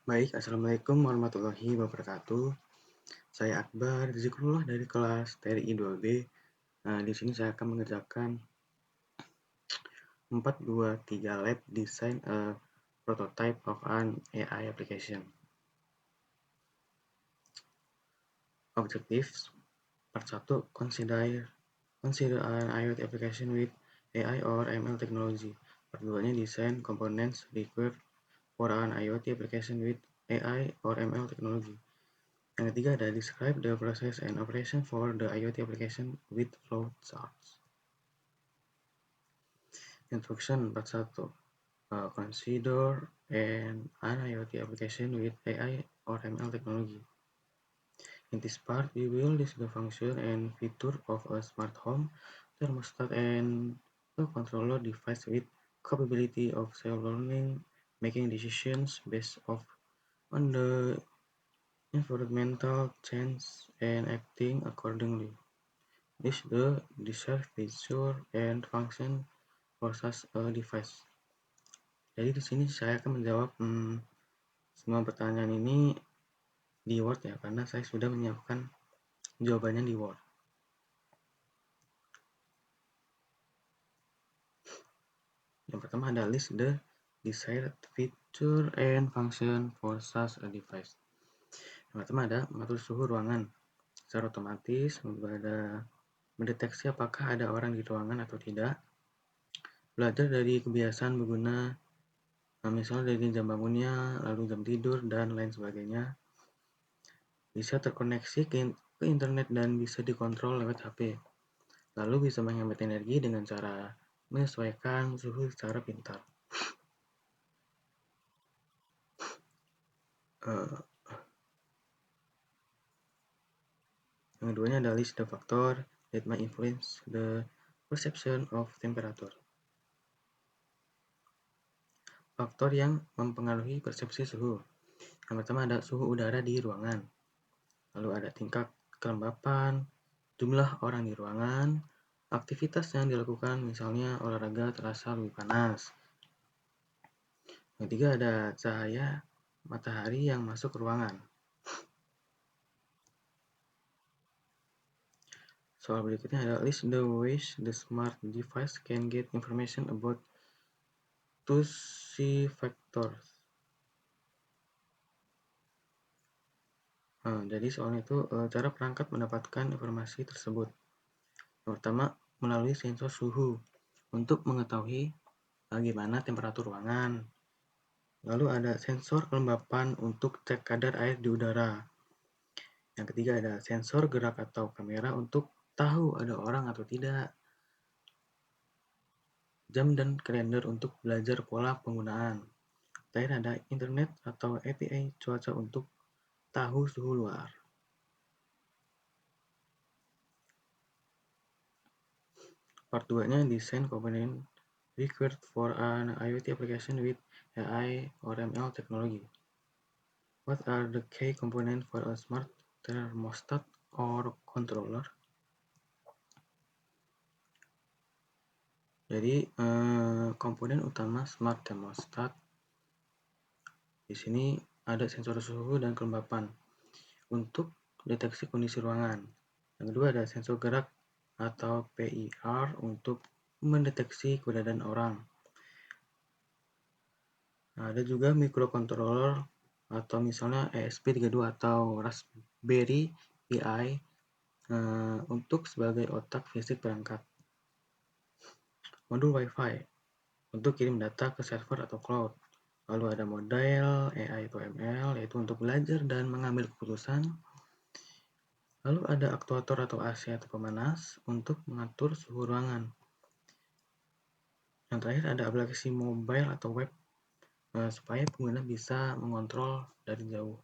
Baik, Assalamualaikum warahmatullahi wabarakatuh. Saya Akbar Zikrullah dari kelas TRI 2B. Di sini saya akan mengerjakan 423 lab design a prototype of an AI application. Objectives Part 1, consider an IoT application with AI or ML technology. Part 2-nya design components required for an IoT application with AI or ML technology. Yang ketiga ada describe the process and operation for the IoT application with flowcharts. Instruction part 1. Consider an IoT application with AI or ML technology. In this part, we will discuss the function and feature of a smart home thermostat and a controller device with capability of self-learning, making decisions based on the environmental change and acting accordingly. This the desired feature and function for such a device. Jadi di sini saya akan menjawab semua pertanyaan ini di Word ya, karena saya sudah menyiapkan jawabannya di Word. Yang pertama ada list the desired feature and function for such a device. Yang pertama ada mengatur suhu ruangan secara otomatis, ada mendeteksi apakah ada orang di ruangan atau tidak, belajar dari kebiasaan pengguna, misalnya dari jam bangunnya, lalu jam tidur, dan lain sebagainya. Bisa terkoneksi ke internet dan bisa dikontrol lewat HP. Lalu bisa menghemat energi dengan cara menyesuaikan suhu secara pintar. Yang keduanya adalah list the factor that may influence the perception of temperature. Faktor yang mempengaruhi persepsi suhu. Yang pertama ada suhu udara di ruangan. Lalu ada tingkat kelembapan, jumlah orang di ruangan, aktivitas yang dilakukan, misalnya olahraga terasa lebih panas. Yang ketiga ada cahaya matahari yang masuk ke ruangan. Soal berikutnya ada list the ways the smart device can get information about two factors. Jadi soalnya itu cara perangkat mendapatkan informasi tersebut. Yang pertama melalui sensor suhu untuk mengetahui bagaimana temperatur ruangan. Lalu ada sensor kelembapan untuk cek kadar air di udara. Yang ketiga ada sensor gerak atau kamera untuk tahu ada orang atau tidak. Jam dan kalender untuk belajar pola penggunaan. Terakhir ada internet atau API cuaca untuk tahu suhu luar. Part 2-nya desain component required for an IoT application with AI or ML technology. What are the key components for a smart thermostat or controller? Jadi komponen utama smart thermostat di sini ada sensor suhu dan kelembapan untuk deteksi kondisi ruangan. Yang kedua ada sensor gerak atau PIR untuk mendeteksi keberadaan orang. Ada juga microcontroller atau misalnya ESP32 atau Raspberry Pi untuk sebagai otak fisik perangkat. Modul Wi-Fi untuk kirim data ke server atau cloud. Lalu ada model AI atau ML yaitu untuk belajar dan mengambil keputusan. Lalu ada aktuator atau AC atau pemanas untuk mengatur suhu ruangan. Yang terakhir ada aplikasi mobile atau web supaya pengguna bisa mengontrol dari jauh.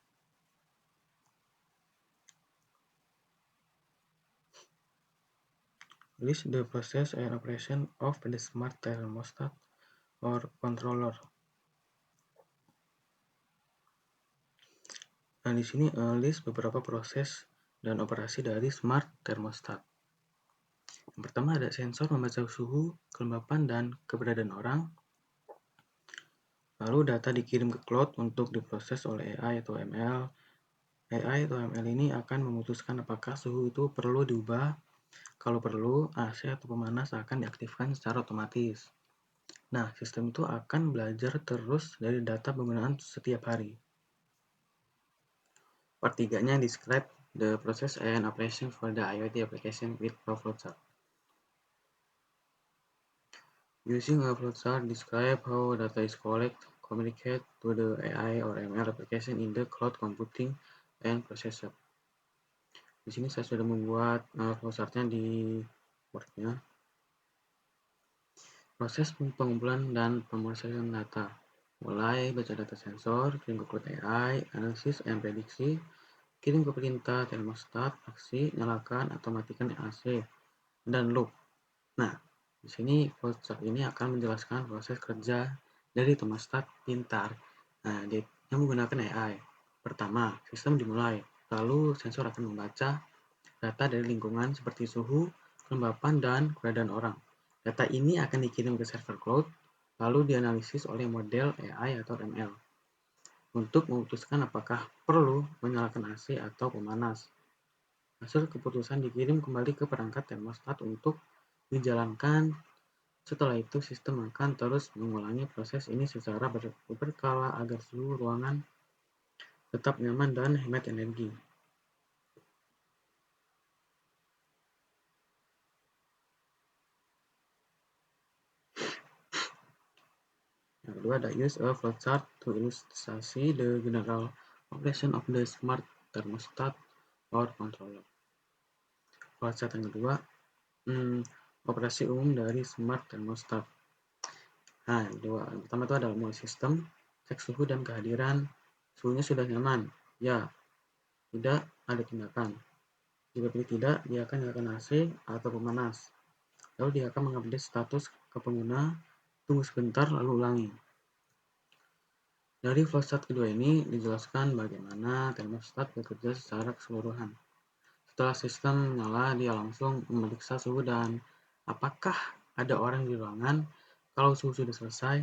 List the process and operation of the smart thermostat or controller. Nah, di sini list beberapa proses dan operasi dari smart thermostat. Yang pertama ada sensor membaca suhu, kelembapan, dan keberadaan orang. Lalu data dikirim ke cloud untuk diproses oleh AI atau ML. AI atau ML ini akan memutuskan apakah suhu itu perlu diubah. Kalau perlu, AC atau pemanas akan diaktifkan secara otomatis. Nah, sistem itu akan belajar terus dari data penggunaan setiap hari. Part 3-nya describe the process and operation for the IoT application with a flowchart. Using a flowchart, describe how data is collected, communicate to the AI or ML application in the cloud computing and processor. Di sini saya sudah membuat flowchartnya di Word-nya. Proses pengumpulan dan pemrosesan data. Mulai baca data sensor, kirim ke cloud AI, analisis and prediksi, kirim ke perintah thermostat, aksi, nyalakan atau matikan AC, dan loop. Nah, di sini flowchart ini akan menjelaskan proses kerja dari thermostat pintar. Nah, dia menggunakan AI. Pertama, sistem dimulai, lalu sensor akan membaca data dari lingkungan seperti suhu, kelembapan, dan keberadaan orang. Data ini akan dikirim ke server cloud, lalu dianalisis oleh model AI atau ML untuk memutuskan apakah perlu menyalakan AC atau pemanas. Hasil keputusan dikirim kembali ke perangkat thermostat untuk dijalankan. Setelah itu, sistem akan terus mengulangi proses ini secara berkala agar suhu ruangan tetap nyaman dan hemat energi. Yang kedua ada use a flowchart to ilustrasi the general operation of the smart thermostat or controller. Flowchart yang kedua, operasi umum dari smart thermostat. Nah, yang pertama itu adalah mulai sistem, cek suhu dan kehadiran. Suhunya sudah nyaman, ya. Tidak, ada tindakan. Jika pilih tidak, dia akan nyalakan AC atau pemanas. Lalu dia akan mengupdate status ke pengguna, tunggu sebentar lalu ulangi. Dari flowchart kedua ini dijelaskan bagaimana thermostat bekerja secara keseluruhan. Setelah sistem menyala, dia langsung memeriksa suhu dan apakah ada orang di ruangan. Kalau suhu sudah selesai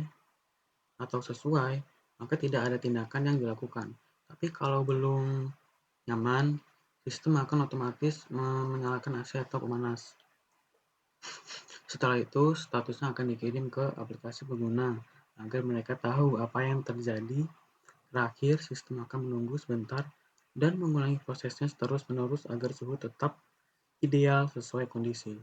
atau sesuai, maka tidak ada tindakan yang dilakukan. Tapi kalau belum nyaman, sistem akan otomatis menyalakan AC atau pemanas. Setelah itu, statusnya akan dikirim ke aplikasi pengguna agar mereka tahu apa yang terjadi. Terakhir, sistem akan menunggu sebentar dan mengulangi prosesnya terus-menerus agar suhu tetap ideal sesuai kondisi.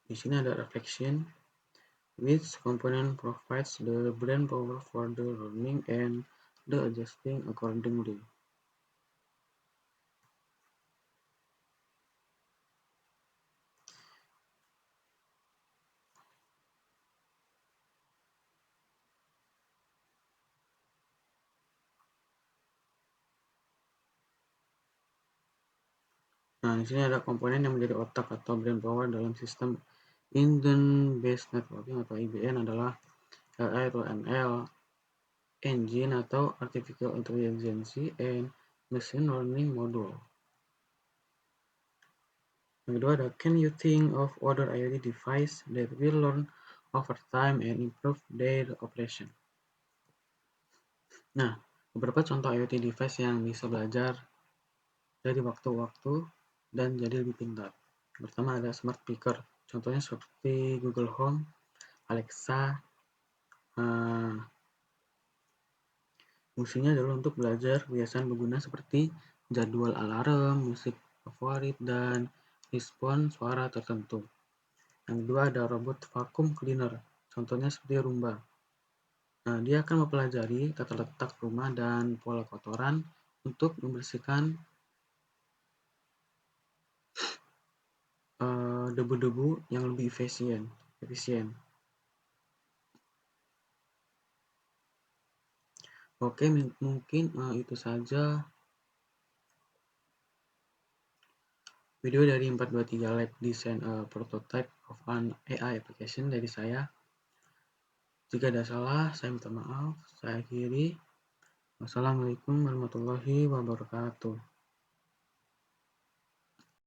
Di sini ada reflection. Which component provides the brain power for the learning and the adjusting accordingly? Nah, di sini ada komponen yang menjadi otak atau brain power dalam sistem Intent-Based Networking atau IBN adalah AI atau ML, Engine atau Artificial Intelligence, and Machine Learning Module. Yang kedua ada, can you think of other IoT device that will learn over time and improve their operation? Nah, beberapa contoh IoT device yang bisa belajar dari waktu-waktu dan jadi lebih pintar. Pertama ada smart speaker, contohnya seperti Google Home, Alexa. Fungsinya adalah untuk belajar kebiasaan pengguna seperti jadwal alarm, musik favorit, dan respon suara tertentu. Yang kedua ada robot vacuum cleaner, contohnya seperti Roomba. Nah, dia akan mempelajari tata letak rumah dan pola kotoran untuk membersihkan debu-debu yang lebih efisien. Oke, mungkin itu saja video dari 423 Lab Design a Prototype of an AI Application dari saya. Jika ada salah, saya minta maaf. Saya akhiri. Wassalamualaikum warahmatullahi wabarakatuh.